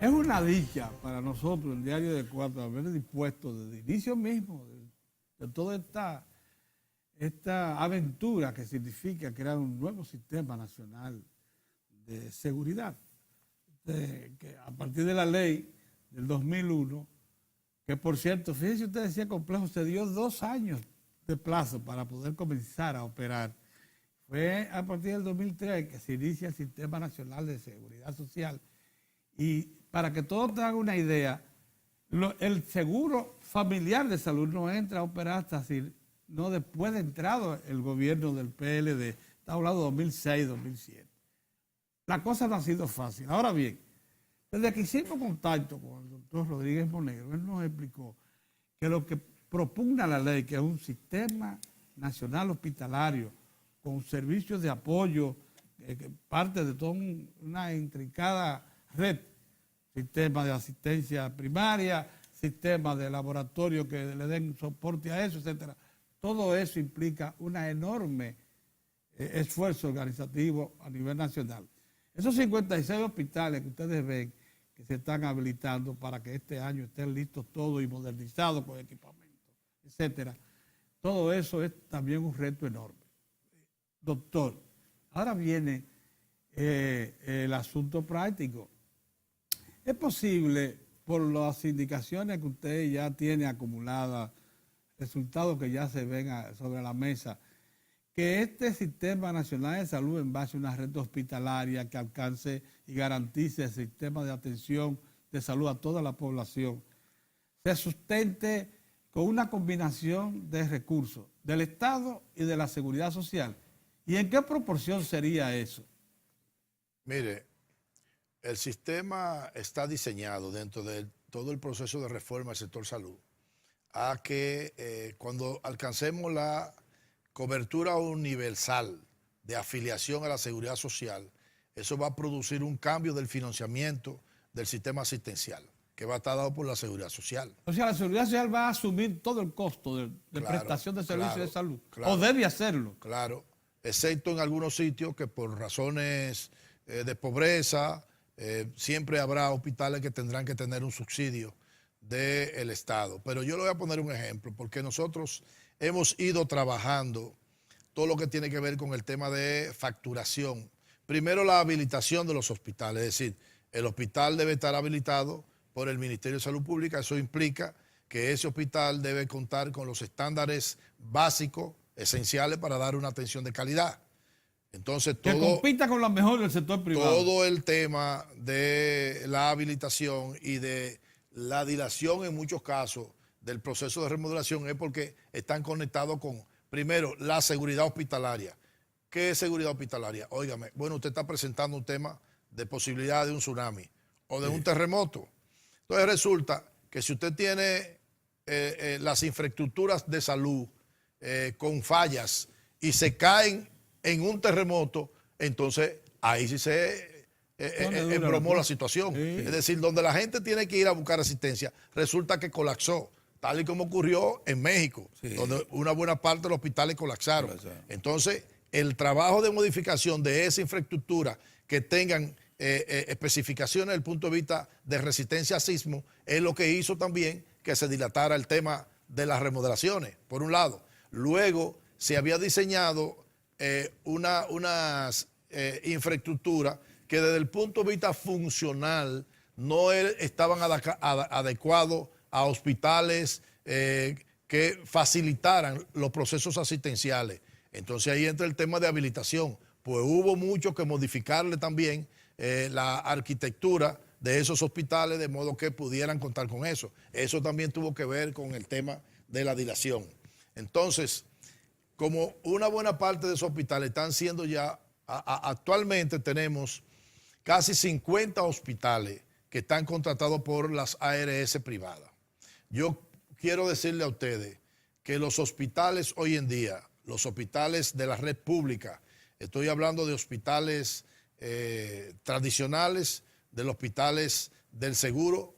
Es una dicha para nosotros, el Diario de Cuatro, haber dispuesto desde el inicio mismo de toda esta aventura que significa crear un nuevo sistema nacional de seguridad. Que a partir de la ley del 2001, que por cierto, fíjense ustedes, decía complejo, se dio 2 años de plazo para poder comenzar a operar. Fue a partir del 2003 que se inicia el Sistema Nacional de Seguridad Social. Y para que todos tengan una idea, el seguro familiar de salud no entra a operar hasta así, no después de entrado el gobierno del PLD, está hablando de 2006-2007. La cosa no ha sido fácil. Ahora bien, desde que hicimos contacto con el doctor Rodríguez Monegro, él nos explicó que lo que propugna la ley, que es un sistema nacional hospitalario con servicios de apoyo, parte de toda una intrincada red, sistema de asistencia primaria, sistema de laboratorio que le den soporte a eso, etcétera. Todo eso implica un enorme esfuerzo organizativo a nivel nacional. Esos 56 hospitales que ustedes ven que se están habilitando para que este año estén listos todos y modernizados con equipamiento, etcétera. Todo eso es también un reto enorme. Doctor, ahora viene el asunto práctico. ¿Es posible, por las indicaciones que usted ya tiene acumuladas, resultados que ya se ven sobre la mesa, que este Sistema Nacional de Salud, en base a una red hospitalaria que alcance y garantice el sistema de atención de salud a toda la población, se sustente con una combinación de recursos del Estado y de la Seguridad Social? ¿Y en qué proporción sería eso? Mire, el sistema está diseñado dentro de todo el proceso de reforma del sector salud a que cuando alcancemos la cobertura universal de afiliación a la seguridad social, eso va a producir un cambio del financiamiento del sistema asistencial, que va a estar dado por la seguridad social. O sea, la seguridad social va a asumir todo el costo de prestación de servicios de salud, o debe hacerlo. Claro, excepto en algunos sitios que por razones de pobreza, siempre habrá hospitales que tendrán que tener un subsidio del Estado. Pero yo le voy a poner un ejemplo, porque nosotros hemos ido trabajando todo lo que tiene que ver con el tema de facturación. Primero, la habilitación de los hospitales, es decir, el hospital debe estar habilitado por el Ministerio de Salud Pública. Eso implica que ese hospital debe contar con los estándares básicos, esenciales para dar una atención de calidad. Entonces, que compita con la mejor del sector privado. Todo el tema de la habilitación y de la dilación en muchos casos del proceso de remodelación es porque están conectados con, primero, la seguridad hospitalaria. ¿Qué es seguridad hospitalaria? Óigame, bueno, usted está presentando un tema de posibilidad de un tsunami o de un terremoto. Entonces resulta que si usted tiene las infraestructuras de salud con fallas y se caen en un terremoto, entonces ahí sí se embromó la situación. Sí. Es decir, donde la gente tiene que ir a buscar asistencia, resulta que colapsó, tal y como ocurrió en México, sí, donde una buena parte de los hospitales colapsaron. Entonces, el trabajo de modificación de esa infraestructura que tengan especificaciones desde el punto de vista de resistencia a sismo es lo que hizo también que se dilatara el tema de las remodelaciones, por un lado. Luego, se había diseñado unas infraestructuras que desde el punto de vista funcional no estaban adecuados a hospitales que facilitaran los procesos asistenciales. Entonces ahí entra el tema de habilitación. Pues hubo mucho que modificarle también la arquitectura de esos hospitales de modo que pudieran contar con eso. Eso también tuvo que ver con el tema de la dilación. Entonces, como una buena parte de esos hospitales están siendo ya, actualmente tenemos casi 50 hospitales que están contratados por las ARS privadas. Yo quiero decirle a ustedes que los hospitales hoy en día, los hospitales de la red pública, estoy hablando de hospitales tradicionales, de los hospitales del seguro,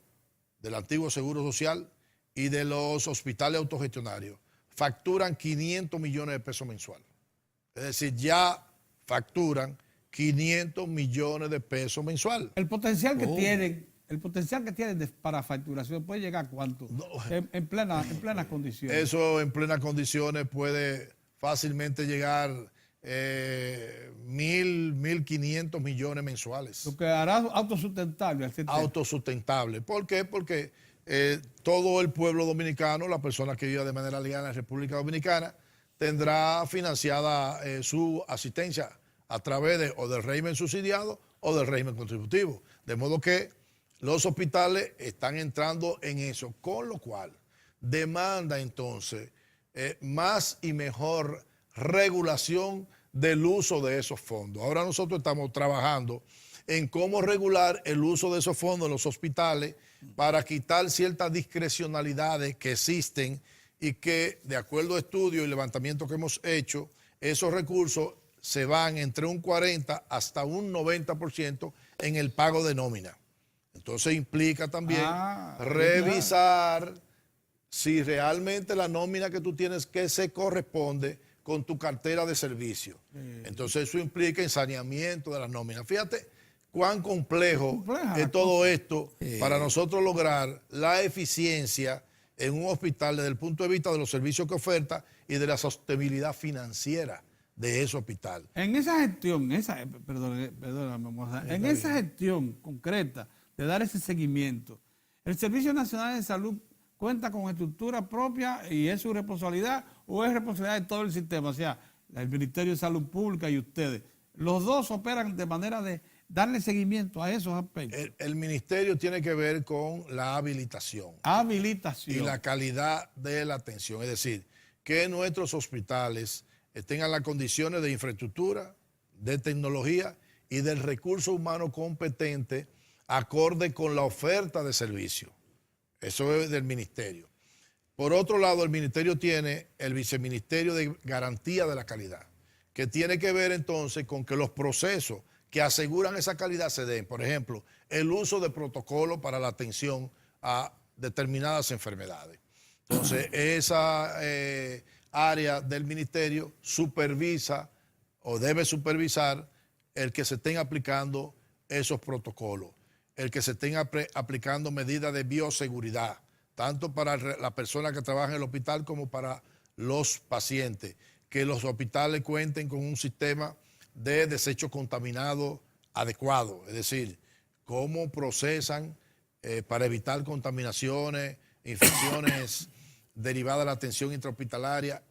del antiguo seguro social y de los hospitales autogestionarios, facturan 500 millones de pesos mensuales. Es decir, ya facturan 500 millones de pesos mensuales. El potencial que tienen el potencial que tienen para facturación puede llegar a cuánto No. en plenas condiciones. Eso en plenas condiciones puede fácilmente llegar 1.500 millones mensuales. Lo que hará autosustentable al sistema. Autosustentable. ¿Por qué? Porque todo el pueblo dominicano, la persona que viva de manera legal en la República Dominicana, tendrá financiada su asistencia a través de o del régimen subsidiado o del régimen contributivo. De modo que los hospitales están entrando en eso, con lo cual demanda entonces más y mejor regulación del uso de esos fondos. Ahora nosotros estamos trabajando en cómo regular el uso de esos fondos en los hospitales para quitar ciertas discrecionalidades que existen y que, de acuerdo a estudios y levantamientos que hemos hecho, esos recursos se van entre un 40 hasta un 90% en el pago de nómina. Entonces implica también revisar si realmente la nómina que tú tienes que se corresponde con tu cartera de servicio. Entonces eso implica saneamiento de las nóminas. Fíjate cuán complejo es todo esto para nosotros lograr la eficiencia en un hospital desde el punto de vista de los servicios que oferta y de la sostenibilidad financiera de ese hospital. En esa gestión, perdóname, en esa gestión concreta de dar ese seguimiento, ¿el Servicio Nacional de Salud cuenta con estructura propia y es su responsabilidad o es responsabilidad de todo el sistema? O sea, el Ministerio de Salud Pública y ustedes. Los dos operan de manera de darle seguimiento a esos aspectos. El ministerio tiene que ver con la habilitación. Habilitación. Y la calidad de la atención. Es decir, que nuestros hospitales tengan las condiciones de infraestructura, de tecnología y del recurso humano competente acorde con la oferta de servicio. Eso es del ministerio. Por otro lado, el ministerio tiene el viceministerio de garantía de la calidad, que tiene que ver entonces con que los procesos que aseguran esa calidad se den. Por ejemplo, el uso de protocolos para la atención a determinadas enfermedades. Entonces, esa área del ministerio supervisa o debe supervisar el que se estén aplicando esos protocolos, el que se estén aplicando medidas de bioseguridad, tanto para la persona que trabaja en el hospital como para los pacientes, que los hospitales cuenten con un sistema de desechos contaminados adecuado, es decir, cómo procesan para evitar contaminaciones, infecciones derivadas de la atención intrahospitalaria.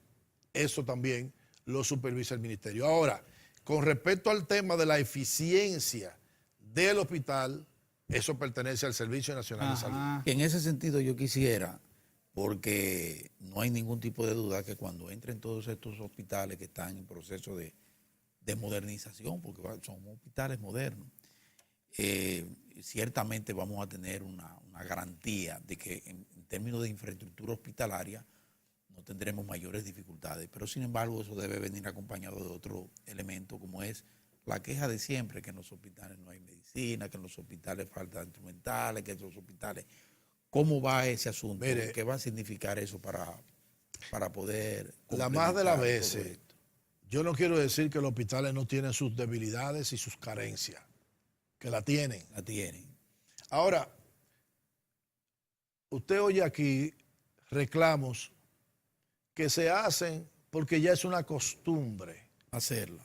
Eso también lo supervisa el ministerio. Ahora, con respecto al tema de la eficiencia del hospital, eso pertenece al Servicio Nacional de Salud. En ese sentido yo quisiera, porque no hay ningún tipo de duda que cuando entren todos estos hospitales que están en proceso de modernización, porque son hospitales modernos, ciertamente vamos a tener una garantía de que en términos de infraestructura hospitalaria no tendremos mayores dificultades, pero sin embargo eso debe venir acompañado de otro elemento, como es la queja de siempre, que en los hospitales no hay medicina, que en los hospitales faltan instrumentales, que en los hospitales... ¿Cómo va ese asunto? Mire, ¿qué va a significar eso para poder... La más de las veces, yo no quiero decir que los hospitales no tienen sus debilidades y sus carencias, que la tienen. La tienen. Ahora, usted oye aquí reclamos que se hacen porque ya es una costumbre. Hacerla.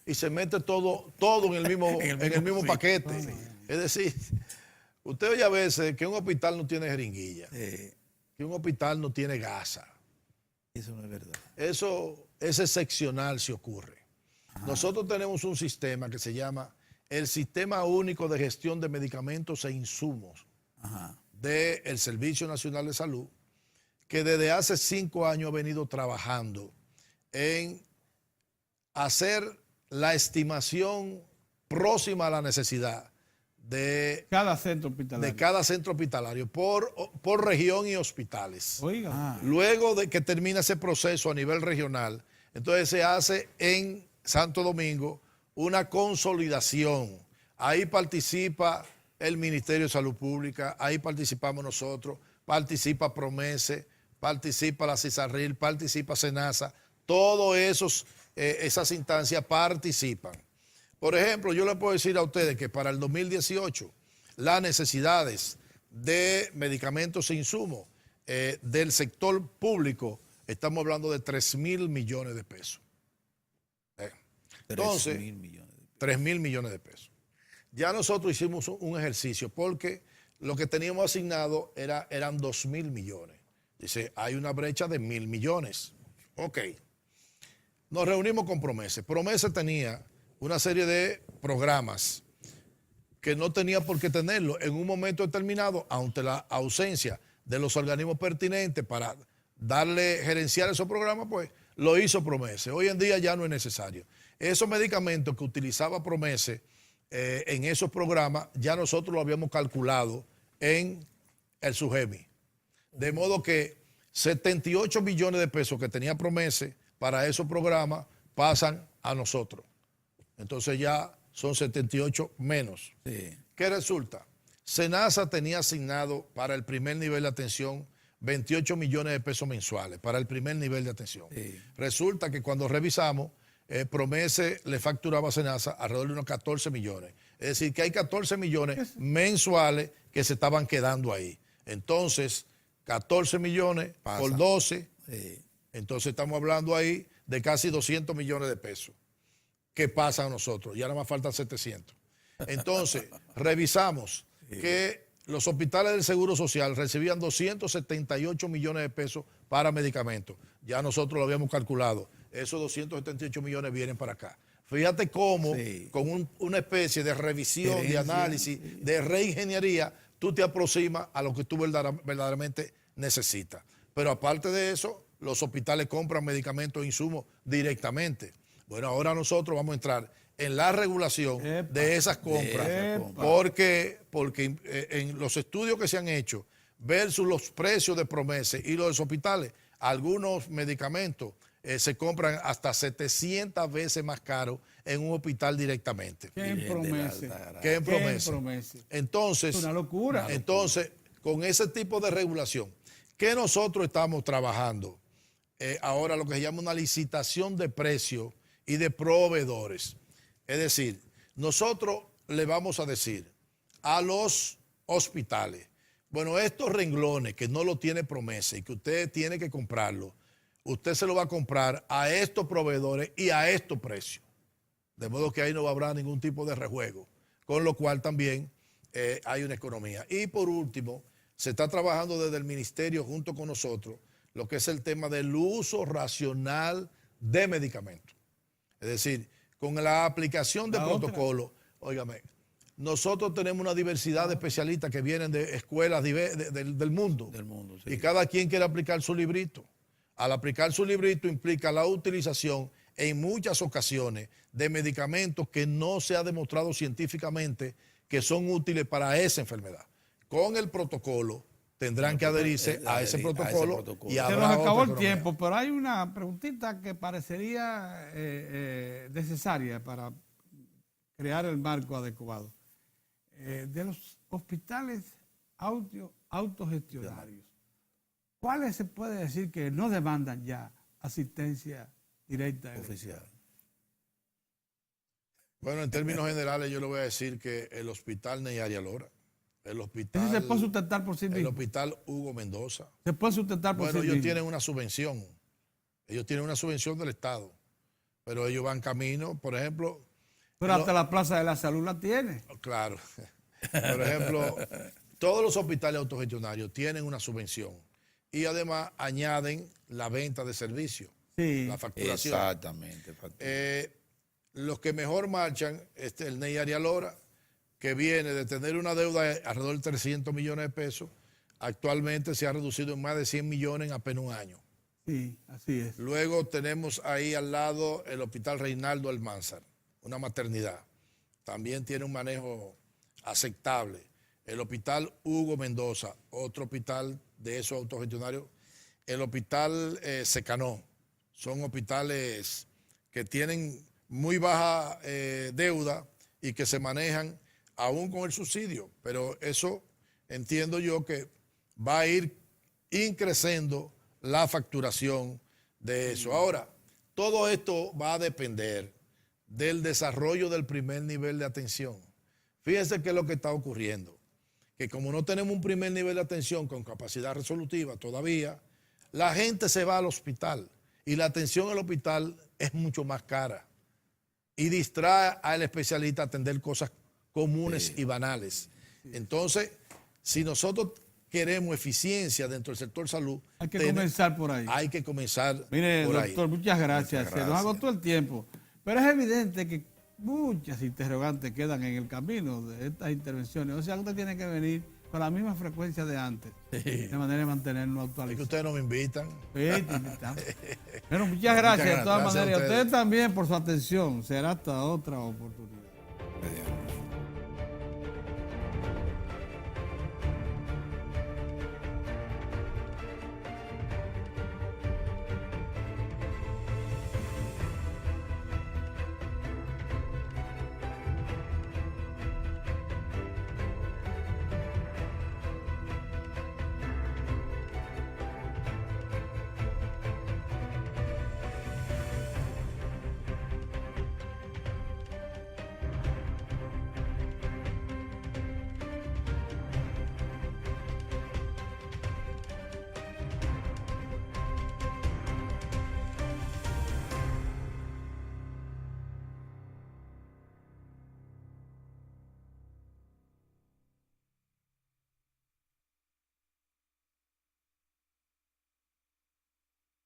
Y se mete todo en el mismo, en el mismo paquete. Sí. Es decir, usted oye a veces que un hospital no tiene jeringuilla, que un hospital no tiene gasa. Eso no es verdad. Eso es excepcional si ocurre. Ajá. Nosotros tenemos un sistema que se llama el Sistema Único de Gestión de Medicamentos e Insumos del Servicio Nacional de Salud, que desde hace 5 años ha venido trabajando en hacer la estimación próxima a la necesidad de cada centro hospitalario por región y hospitales. Oiga. Luego de que termina ese proceso a nivel regional, entonces se hace en Santo Domingo una consolidación. Ahí participa el Ministerio de Salud Pública, ahí participamos nosotros, participa Promese, participa la CISARRIL, participa SENASA, todos esas instancias participan. Por ejemplo, yo le puedo decir a ustedes que para el 2018 las necesidades de medicamentos e insumos del sector público, estamos hablando de 3.000 millones de pesos. Entonces, 3.000 millones de pesos. 3.000 millones de pesos. Ya nosotros hicimos un ejercicio porque lo que teníamos asignado eran 2.000 millones. Dice, hay una brecha de 1.000 millones. Ok. Nos reunimos con Promese. Promese tenía una serie de programas que no tenía por qué tenerlo. En un momento determinado, ante la ausencia de los organismos pertinentes para darle gerenciar esos programas, pues lo hizo Promese. Hoy en día ya no es necesario. Esos medicamentos que utilizaba Promese en esos programas, ya nosotros lo habíamos calculado en el SUGEMI. De modo que 78 millones de pesos que tenía Promese para esos programas pasan a nosotros. Entonces ya son 78 menos. Sí. ¿Qué resulta? SENASA tenía asignado para el primer nivel de atención 28 millones de pesos mensuales para el primer nivel de atención. Sí. Resulta que cuando revisamos, Promese le facturaba a SENASA alrededor de unos 14 millones. Es decir, que hay 14 millones mensuales que se estaban quedando ahí. Entonces, 14 millones Pasa. por 12, Sí. entonces estamos hablando ahí de casi 200 millones de pesos que pasan a nosotros. Ya nada más faltan 700. Entonces, revisamos que los hospitales del Seguro Social recibían 278 millones de pesos para medicamentos. Ya nosotros lo habíamos calculado. Esos 278 millones vienen para acá. Fíjate cómo, Sí. con una especie de revisión, de Gerencia, análisis, sí. de reingeniería, tú te aproximas a lo que tú verdaderamente necesitas. Pero aparte de eso, los hospitales compran medicamentos e insumos directamente. Bueno, ahora nosotros vamos a entrar en la regulación de esas compras, porque en los estudios que se han hecho versus los precios de Promese y los hospitales, algunos medicamentos se compran hasta 700 veces más caro en un hospital directamente. ¿Qué Bien, Promese? Que en ¿Qué Promese. Promese? Entonces, Es una locura. Entonces, con ese tipo de regulación, que nosotros estamos trabajando ahora lo que se llama una licitación de precios y de proveedores. Es decir, nosotros le vamos a decir a los hospitales, bueno, estos renglones que no lo tiene Promese y que usted tiene que comprarlo, usted se lo va a comprar a estos proveedores y a estos precios. De modo que ahí no habrá ningún tipo de rejuego, con lo cual también hay una economía. Y por último, se está trabajando desde el ministerio junto con nosotros lo que es el tema del uso racional de medicamentos. Es decir, con la aplicación de protocolos, óigame, nosotros tenemos una diversidad de especialistas que vienen de escuelas del mundo. Del mundo, sí. Y cada quien quiere aplicar su librito. Al aplicar su librito implica la utilización en muchas ocasiones de medicamentos que no se ha demostrado científicamente que son útiles para esa enfermedad. Con el protocolo tendrán que adherirse a ese protocolo y Se habrá nos acabó otra el economía. tiempo, pero hay una preguntita que parecería necesaria para crear el marco adecuado. De los hospitales autogestionarios, ¿cuáles se puede decir que no demandan ya asistencia directa? Oficial. Bueno, en términos generales yo le voy a decir que el hospital Ney Arias Lora, el hospital, Ese se puede sustentar por sí el mismo. hospital Hugo Mendoza, Se puede sustentar por bueno, sí ellos mismo. tienen una subvención. Ellos tienen una subvención del Estado. Pero ellos van camino, por ejemplo. Pero hasta la Plaza de la Salud la tiene. Claro. Por ejemplo, todos los hospitales autogestionarios tienen una subvención. Y además añaden la venta de servicios, Sí. la facturación. Exactamente. Los que mejor marchan, el Ney Arias Lora, que viene de tener una deuda de alrededor de 300 millones de pesos, actualmente se ha reducido en más de 100 millones en apenas un año. Sí, así es. Luego tenemos ahí al lado el Hospital Reinaldo Almanzar, una maternidad. También tiene un manejo aceptable. El Hospital Hugo Mendoza, otro hospital de esos autogestionarios. El Hospital Secanó, son hospitales que tienen muy baja deuda y que se manejan aún con el subsidio. Pero eso entiendo yo que va a ir increciendo la facturación de eso. Ahora, todo esto va a depender del desarrollo del primer nivel de atención. Fíjense qué es lo que está ocurriendo. que como no tenemos un primer nivel de atención con capacidad resolutiva todavía, la gente se va al hospital y la atención al hospital es mucho más cara y distrae al especialista a atender cosas comunes y banales. Entonces, si nosotros queremos eficiencia dentro del sector salud, hay que comenzar por ahí. Hay que comenzar Mire, por doctor, ahí. muchas gracias. Se nos agotó el tiempo. Pero es evidente que muchas interrogantes quedan en el camino de estas intervenciones. O sea, usted tiene que venir con la misma frecuencia de antes, de manera de mantenernos Es que actualizados. ustedes no me invitan. Sí, te invitamos. Bueno, muchas gracias de todas Gracias a maneras. Y a ustedes ustedes también por su atención. Será hasta otra oportunidad.